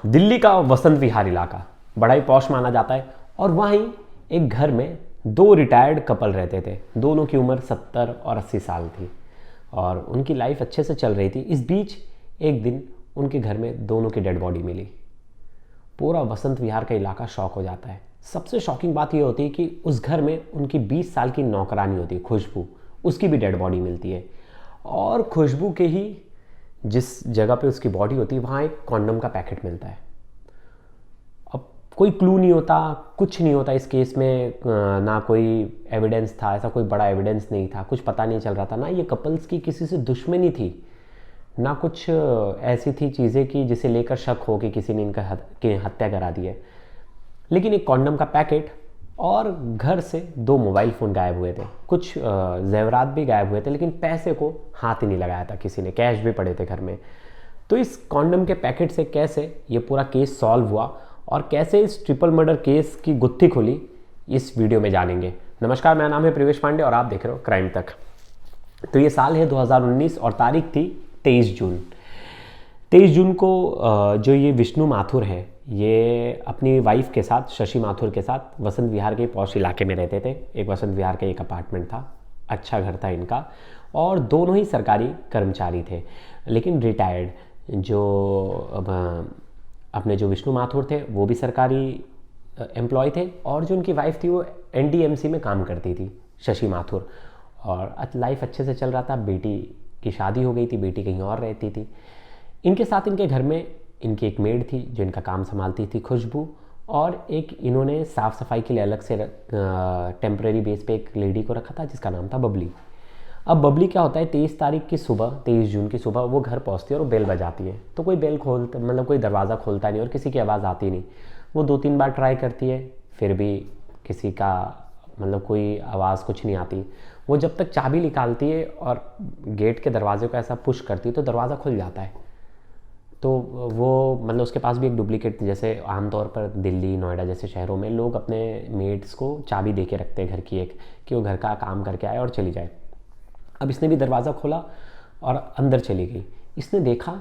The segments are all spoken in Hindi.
दिल्ली का वसंत विहार इलाका बड़ा ही पॉश माना जाता है और वहीं एक घर में दो रिटायर्ड कपल रहते थे। दोनों की उम्र 70 और 80 साल थी और उनकी लाइफ अच्छे से चल रही थी। इस बीच एक दिन उनके घर में दोनों की डेड बॉडी मिली। पूरा वसंत विहार का इलाका शॉक हो जाता है। सबसे शॉकिंग बात यह होती है कि उस घर में उनकी 20 साल की नौकरानी होती है खुशबू, उसकी भी डेड बॉडी मिलती है। और खुशबू के ही जिस जगह पे उसकी बॉडी होती है वहाँ एक कॉन्डम का पैकेट मिलता है। अब कोई क्लू नहीं होता, कुछ नहीं होता इस केस में, ना कोई एविडेंस था, ऐसा कोई बड़ा एविडेंस नहीं था, कुछ पता नहीं चल रहा था। ना ये कपल्स की किसी से दुश्मनी थी, ना कुछ ऐसी थी चीज़ें कि जिसे लेकर शक हो कि किसी ने इनका हत्या करा दी है। लेकिन एक कॉन्डम का पैकेट और घर से 2 मोबाइल फ़ोन गायब हुए थे। कुछ जेवरात भी गायब हुए थे, लेकिन पैसे को हाथ ही नहीं लगाया था किसी ने, कैश भी पड़े थे घर में। तो इस कॉन्डम के पैकेट से कैसे ये पूरा केस सॉल्व हुआ और कैसे इस ट्रिपल मर्डर केस की गुत्थी खुली, इस वीडियो में जानेंगे। नमस्कार, मेरा नाम है प्रिवेश पांडे और आप देख रहे हो क्राइम तक। तो ये साल है 2019 और तारीख थी 23 जून। 23 जून को जो ये विष्णु माथुर है, ये अपनी वाइफ के साथ, शशि माथुर के साथ वसंत विहार के पॉश इलाके में रहते थे। एक वसंत विहार का एक अपार्टमेंट था, अच्छा घर था इनका और दोनों ही सरकारी कर्मचारी थे, लेकिन रिटायर्ड। जो अपने जो विष्णु माथुर थे वो भी सरकारी एम्प्लॉय थे और जो उनकी वाइफ थी वो एनडीएमसी में काम करती थी, शशि माथुर। और लाइफ अच्छे से चल रहा था। बेटी की शादी हो गई थी, बेटी कहीं और रहती थी। इनके साथ इनके घर में इनकी एक मेड थी जो इनका काम संभालती थी, खुशबू। और एक इन्होंने साफ़ सफाई के लिए अलग से टेम्परेरी बेस पे एक लेडी को रखा था जिसका नाम था बबली। अब बबली क्या होता है, 23 तारीख की सुबह, 23 जून की सुबह वो घर पहुंचती है और बेल बजाती है। तो कोई बेल खोलता, मतलब कोई दरवाज़ा खोलता नहीं और किसी की आवाज़ आती नहीं। वो 2-3 बार ट्राई करती है, फिर भी किसी का मतलब कोई आवाज़ कुछ नहीं आती। वो जब तक चाबी निकालती है और गेट के दरवाजे को ऐसा पुश करती है तो दरवाज़ा खुल जाता है। तो वो मतलब उसके पास भी एक डुप्लीकेट, जैसे आमतौर पर दिल्ली, नोएडा जैसे शहरों में लोग अपने मेड्स को चाबी दे के रखते हैं घर की एक, कि वो घर का काम करके आए और चली जाए। अब इसने भी दरवाज़ा खोला और अंदर चली गई। इसने देखा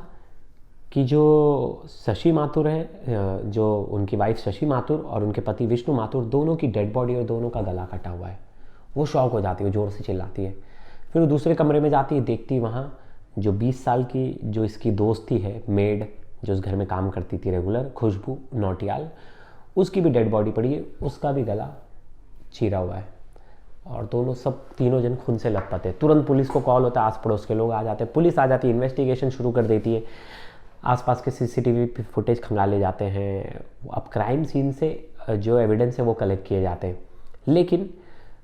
कि जो शशि माथुर है, जो उनकी वाइफ शशि माथुर और उनके पति विष्णु माथुर, दोनों की डेड बॉडी और दोनों का गला कटा हुआ है। वो शॉक हो जाती है, ज़ोर से चिल्लाती है। फिर वो दूसरे कमरे में जाती है, देखती वहाँ जो 20 साल की जो इसकी दोस्ती है, मेड जो उस घर में काम करती थी रेगुलर, खुशबू नौटियाल, उसकी भी डेड बॉडी पड़ी है, उसका भी गला चीरा हुआ है। और दोनों सब तीनों जन खून से लथपथ है। तुरंत पुलिस को कॉल होता है, आस पड़ोस के लोग आ जाते हैं, पुलिस आ जाती है, इन्वेस्टिगेशन शुरू कर देती है। आसपास के सीसीटीवी फुटेज खंगाले जाते हैं। अब क्राइम सीन से जो एविडेंस है वो कलेक्ट किए जाते हैं, लेकिन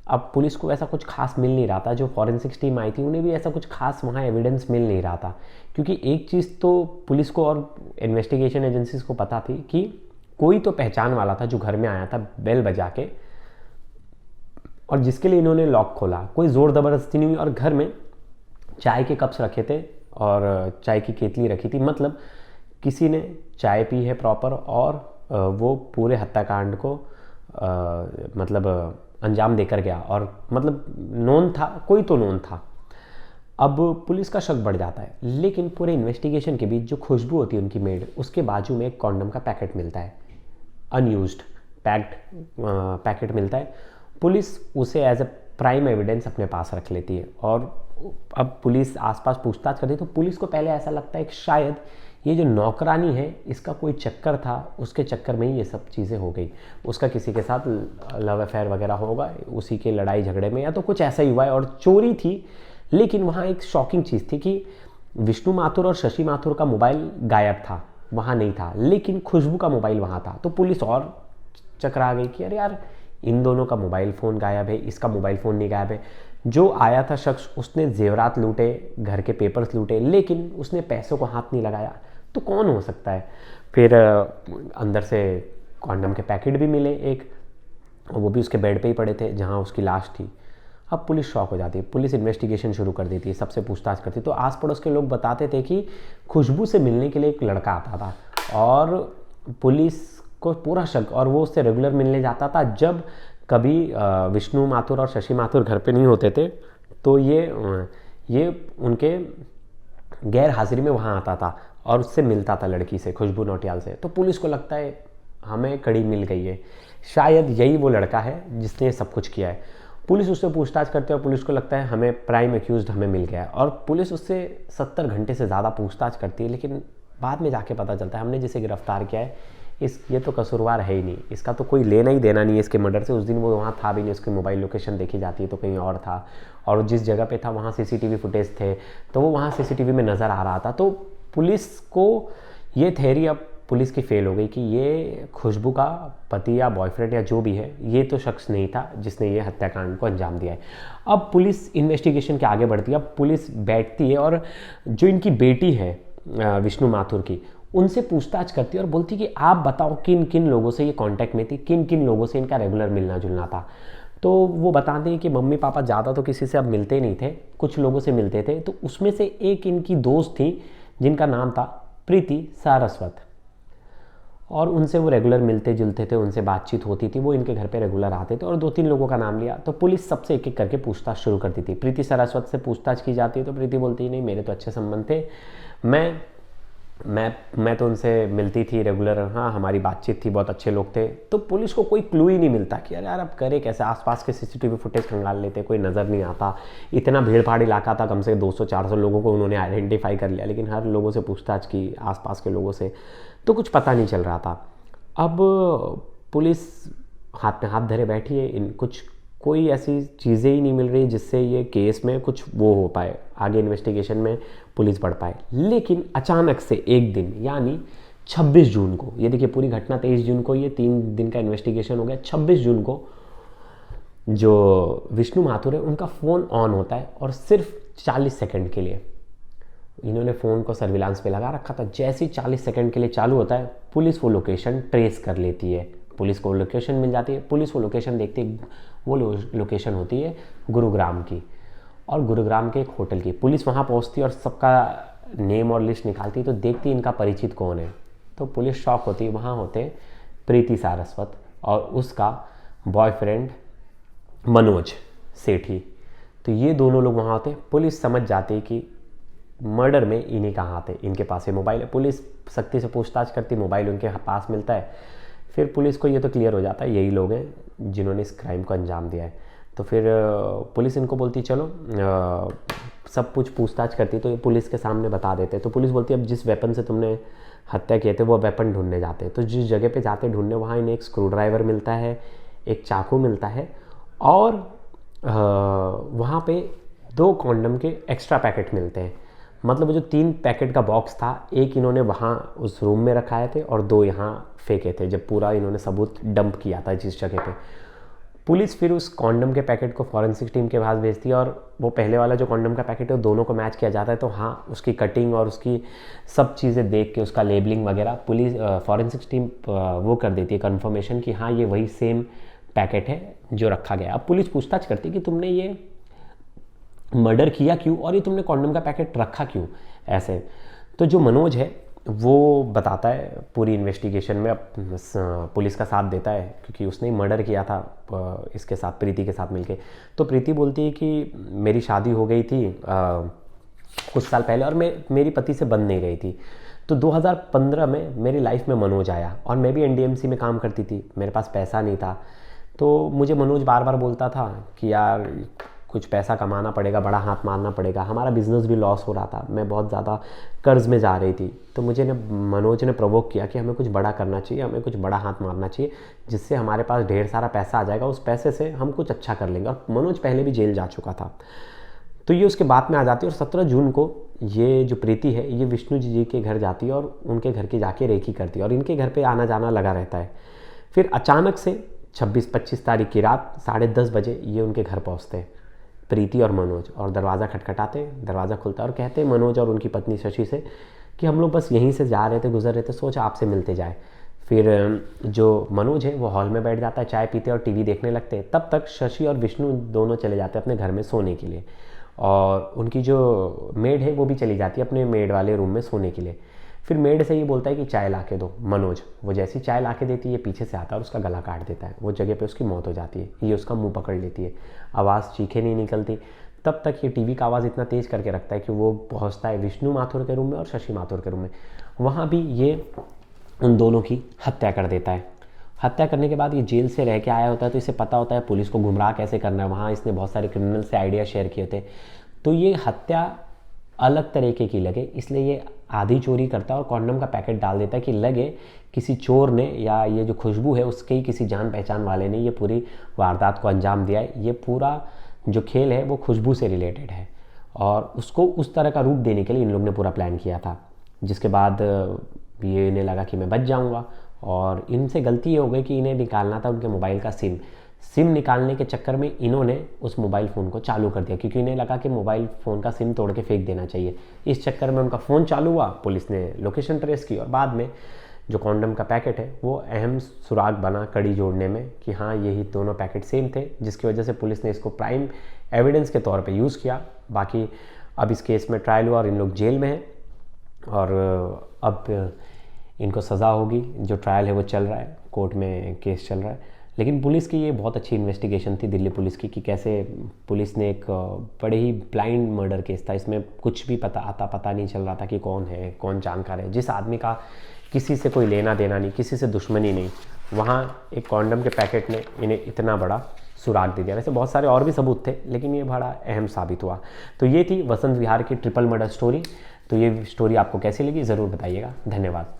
अब पुलिस को ऐसा कुछ खास मिल नहीं रहा था। जो फॉरेंसिक्स टीम आई थी उन्हें भी ऐसा कुछ खास वहाँ एविडेंस मिल नहीं रहा था, क्योंकि एक चीज़ तो पुलिस को और इन्वेस्टिगेशन एजेंसीज को पता थी कि कोई तो पहचान वाला था जो घर में आया था बेल बजा के और जिसके लिए इन्होंने लॉक खोला। कोई ज़ोर ज़बरदस्ती नहीं हुई और घर में चाय के कप्स रखे थे और चाय की केतली रखी थी, मतलब किसी ने चाय पी है प्रॉपर और वो पूरे हत्याकांड को मतलब अंजाम देकर गया। और मतलब नोन था, कोई तो नोन था। अब पुलिस का शक बढ़ जाता है, लेकिन पूरे इन्वेस्टिगेशन के बीच जो खुशबू होती है उनकी मेड, उसके बाजू में एक कॉन्डम का पैकेट मिलता है, अनयूज्ड पैक्ड पैकेट मिलता है। पुलिस उसे एज ए प्राइम एविडेंस अपने पास रख लेती है और अब पुलिस आसपास पूछताछ करती है। तो पुलिस को पहले ऐसा लगता है कि शायद ये जो नौकरानी है इसका कोई चक्कर था, उसके चक्कर में ही ये सब चीज़ें हो गई। उसका किसी के साथ लव अफेयर वगैरह होगा, उसी के लड़ाई झगड़े में या तो कुछ ऐसा ही हुआ है और चोरी थी। लेकिन वहाँ एक शॉकिंग चीज़ थी कि विष्णु माथुर और शशि माथुर का मोबाइल गायब था, वहाँ नहीं था, लेकिन खुशबू का मोबाइल वहाँ था। तो पुलिस और चकरा गई कि अरे यार, इन दोनों का मोबाइल फ़ोन गायब है, इसका मोबाइल फ़ोन नहीं गायब है। जो आया था शख्स, उसने जेवरात लूटे, घर के पेपर्स लूटे, लेकिन उसने पैसों को हाथ नहीं लगाया। तो कौन हो सकता है? फिर अंदर से कॉन्डम के पैकेट भी मिले एक, और वो भी उसके बेड पे ही पड़े थे जहाँ उसकी लाश थी। अब पुलिस शॉक हो जाती है, पुलिस इन्वेस्टिगेशन शुरू कर देती है, सबसे पूछताछ करती है। तो आस पड़ोस के लोग बताते थे कि खुशबू से मिलने के लिए एक लड़का आता था और पुलिस को पूरा शक, और वो उससे रेगुलर मिलने जाता था। जब कभी विष्णु माथुर और शशि माथुर घर पे नहीं होते थे तो ये उनके गैर हाजिरी में वहाँ आता था और उससे मिलता था लड़की से, खुशबू नौटियाल से। तो पुलिस को लगता है हमें कड़ी मिल गई है, शायद यही वो लड़का है जिसने ये सब कुछ किया है। पुलिस उससे पूछताछ करती है और पुलिस को लगता है हमें प्राइम एक्यूज्ड हमें मिल गया है, और पुलिस उससे 70 घंटे से ज़्यादा पूछताछ करती है। लेकिन बाद में जाके पता चलता है हमने जिसे गिरफ्तार किया है ये तो कसूरवार है ही नहीं, इसका तो कोई लेना ही देना नहीं है इसके मर्डर से। उस दिन वो वहाँ था भी नहीं, उसकी मोबाइल लोकेशन देखी जाती है तो कहीं और था, और जिस जगह पे था वहाँ सीसीटीवी फुटेज थे तो वो वहाँ सीसीटीवी में नज़र आ रहा था। तो पुलिस को ये थ्योरी अब पुलिस की फेल हो गई कि ये खुशबू का पति या बॉयफ्रेंड या जो भी है, ये तो शख्स नहीं था जिसने ये हत्याकांड को अंजाम दिया है। अब पुलिस इन्वेस्टिगेशन के आगे बढ़ती है। अब पुलिस बैठती है और जो इनकी बेटी है विष्णु माथुर की, उनसे पूछताछ करती है और बोलती कि आप बताओ किन किन लोगों से ये कांटेक्ट में थी, किन किन लोगों से इनका रेगुलर मिलना जुलना था। तो वो बताते हैं कि मम्मी पापा ज़्यादा तो किसी से अब मिलते नहीं थे, कुछ लोगों से मिलते थे। तो उसमें से एक इनकी दोस्त थी जिनका नाम था प्रीति सारस्वत, और उनसे वो रेगुलर मिलते जुलते थे, उनसे बातचीत होती थी, वो इनके घर पे रेगुलर आते थे। और 2-3 लोगों का नाम लिया तो पुलिस सबसे एक एक करके पूछताछ शुरू करती थी। प्रीति सारस्वत से पूछताछ की जाती है तो प्रीति बोलती है नहीं मेरे तो अच्छे संबंध थे, मैं तो उनसे मिलती थी रेगुलर, हाँ हमारी बातचीत थी, बहुत अच्छे लोग थे। तो पुलिस को कोई क्लू ही नहीं मिलता कि अरे यार अब करे कैसे। आसपास के सीसीटीवी फुटेज खंगाल लेते, कोई नज़र नहीं आता। इतना भीड़ भाड़ इलाका था, कम से 200-400 लोगों को उन्होंने आइडेंटिफाई कर लिया, लेकिन हर लोगों से पूछताछ की आसपास के लोगों से, तो कुछ पता नहीं चल रहा था। अब पुलिस हाथ में हाथ धरे बैठी है, कुछ कोई ऐसी चीज़ें ही नहीं मिल रही जिससे ये केस में कुछ वो हो पाए, आगे इन्वेस्टिगेशन में पुलिस बढ़ पाए। लेकिन अचानक से एक दिन, यानी 26 जून को, ये देखिए पूरी घटना 23 जून को, ये 3 दिन का इन्वेस्टिगेशन हो गया। 26 जून को जो विष्णु माथुर है उनका फ़ोन ऑन होता है, और सिर्फ 40 सेकंड के लिए इन्होंने फ़ोन को सर्विलांस पे लगा रखा था। जैसे ही 40 सेकंड के लिए चालू होता है, पुलिस वो लोकेशन ट्रेस कर लेती है, पुलिस को लोकेशन मिल जाती है। पुलिस वो लोकेशन देखती है, वो लोकेशन होती है गुरुग्राम की, और गुरुग्राम के एक होटल की। पुलिस वहाँ पहुँचती है और सबका नेम और लिस्ट निकालती है, तो देखती है इनका परिचित कौन है। तो पुलिस शॉक होती है, वहाँ होते प्रीति सारस्वत और उसका बॉयफ्रेंड मनोज सेठी। तो ये दोनों लोग वहाँ होते। पुलिस समझ जाती है कि मर्डर में इन्हीं का हाथ है, इनके पास ये मोबाइल है। पुलिस सख्ती से पूछताछ करती, मोबाइल उनके पास मिलता है। फिर पुलिस को ये तो क्लियर हो जाता है यही लोग हैं जिन्होंने इस क्राइम को अंजाम दिया है। तो फिर पुलिस इनको बोलती चलो, सब कुछ पूछताछ करती, तो ये पुलिस के सामने बता देते। तो पुलिस बोलती अब जिस वेपन से तुमने हत्या किए थे वो वेपन ढूंढने जाते। तो जिस जगह पे जाते ढूंढने, वहाँ इन्हें एक स्क्रू ड्राइवर मिलता है, एक चाकू मिलता है, और वहाँ पे 2 कॉन्डम के एक्स्ट्रा पैकेट मिलते हैं। मतलब जो 3 पैकेट का बॉक्स था, एक इन्होंने वहाँ उस रूम में रखाए थे और 2 यहाँ फेंके थे जब पूरा इन्होंने सबूत डंप किया था जिस जगह पे। पुलिस फिर उस कॉन्डम के पैकेट को फॉरेंसिक टीम के पास भेजती है, और वो पहले वाला जो कॉन्डम का पैकेट है वो दोनों को मैच किया जाता है। तो हाँ, उसकी कटिंग और उसकी सब चीज़ें देख के, उसका लेबलिंग वगैरह, पुलिस फॉरेंसिक टीम वो कर देती है कन्फर्मेशन कि हाँ ये वही सेम पैकेट है जो रखा गया। अब पुलिस पूछताछ करती है कि तुमने ये मर्डर किया क्यों, और ये तुमने कॉन्डम का पैकेट रखा क्यों ऐसे। तो जो मनोज है वो बताता है पूरी इन्वेस्टिगेशन में, पुलिस का साथ देता है क्योंकि उसने मर्डर किया था इसके साथ, प्रीति के साथ मिलके। तो प्रीति बोलती है कि मेरी शादी हो गई थी कुछ साल पहले, और मेरी पति से बन नहीं रही थी। तो 2015 में मेरी लाइफ में मनोज आया, और मैं भी एनडीएमसी में काम करती थी, मेरे पास पैसा नहीं था। तो मुझे मनोज बार बार बोलता था कि यार कुछ पैसा कमाना पड़ेगा, बड़ा हाथ मारना पड़ेगा। हमारा बिजनेस भी लॉस हो रहा था, मैं बहुत ज़्यादा कर्ज में जा रही थी। तो मनोज ने प्रोवोक किया कि हमें कुछ बड़ा करना चाहिए, हमें कुछ बड़ा हाथ मारना चाहिए, जिससे हमारे पास ढेर सारा पैसा आ जाएगा, उस पैसे से हम कुछ अच्छा कर लेंगे। और मनोज पहले भी जेल जा चुका था। तो ये उसके बाद में आ जाती है, और 17 जून को ये जो प्रीति है ये विष्णु जी के घर जाती है और उनके घर के जाके रेकी करती है, और इनके घर पर आना जाना लगा रहता है। फिर अचानक से 26-25 तारीख की रात 10:30 बजे ये उनके घर पहुँचते हैं, प्रीति और मनोज, और दरवाज़ा खटखटाते, दरवाज़ा खुलता है और कहते हैं मनोज और उनकी पत्नी शशि से कि हम लोग बस यहीं से जा रहे थे, गुजर रहे थे, सोचा आपसे मिलते जाए। फिर जो मनोज है वो हॉल में बैठ जाता है, चाय पीते और टीवी देखने लगते हैं। तब तक शशि और विष्णु दोनों चले जाते हैं अपने घर में सोने के लिए, और उनकी जो मेड है वो भी चली जाती है अपने मेड वाले रूम में सोने के लिए। फिर मेड से ये बोलता है कि चाय ला के दो मनोज। वो जैसी चाय ला के देती है, ये पीछे से आता है और उसका गला काट देता है। वो जगह पे उसकी मौत हो जाती है, ये उसका मुंह पकड़ लेती है, आवाज़ चीखें नहीं निकलती। तब तक ये टीवी का आवाज़ इतना तेज़ करके रखता है कि वो पहुंचता है विष्णु माथुर के रूम में और शशि माथुर के रूम में। वहाँ भी ये उन दोनों की हत्या कर देता है। हत्या करने के बाद ये जेल से रह के आया होता है, तो इसे पता होता है पुलिस को गुमराह कैसे करना है। वहाँ इसने बहुत सारे क्रिमिनल से आइडिया शेयर किए थे, तो ये हत्या अलग तरीके की लगे इसलिए ये आधी चोरी करता है और कॉन्डम का पैकेट डाल देता है कि लगे किसी चोर ने या ये जो खुशबू है उसके ही किसी जान पहचान वाले ने ये पूरी वारदात को अंजाम दिया है। ये पूरा जो खेल है वो खुशबू से रिलेटेड है और उसको उस तरह का रूप देने के लिए इन लोग ने पूरा प्लान किया था। जिसके बाद ये इन्हें लगा कि मैं बच जाऊंगा और इनसे गलती ये हो गई कि इन्हें निकालना था उनके मोबाइल का सिम निकालने के चक्कर में इन्होंने उस मोबाइल फ़ोन को चालू कर दिया, क्योंकि इन्हें लगा कि मोबाइल फ़ोन का सिम तोड़ के फेंक देना चाहिए। इस चक्कर में उनका फ़ोन चालू हुआ, पुलिस ने लोकेशन ट्रेस की और बाद में जो कॉन्डम का पैकेट है वो अहम सुराग बना कड़ी जोड़ने में कि हाँ यही दोनों पैकेट सेम थे, जिसकी वजह से पुलिस ने इसको प्राइम एविडेंस के तौर पर यूज़ किया। बाकी अब इस केस में ट्रायल हुआ और इन लोग जेल में हैं और अब इनको सज़ा होगी। जो ट्रायल है वो चल रहा है, कोर्ट में केस चल रहा है। लेकिन पुलिस की ये बहुत अच्छी इन्वेस्टिगेशन थी दिल्ली पुलिस की कि कैसे पुलिस ने एक बड़े ही ब्लाइंड मर्डर केस था, इसमें कुछ भी पता नहीं चल रहा था कि कौन है कौन जानकार है। जिस आदमी का किसी से कोई लेना देना नहीं, किसी से दुश्मनी नहीं, वहाँ एक कॉन्डम के पैकेट ने इन्हें इतना बड़ा सुराग दे दिया। वैसे बहुत सारे और भी सबूत थे लेकिन ये बड़ा अहम साबित हुआ। तो ये थी वसंत विहार की ट्रिपल मर्डर स्टोरी। तो ये स्टोरी आपको कैसी लगी ज़रूर बताइएगा। धन्यवाद।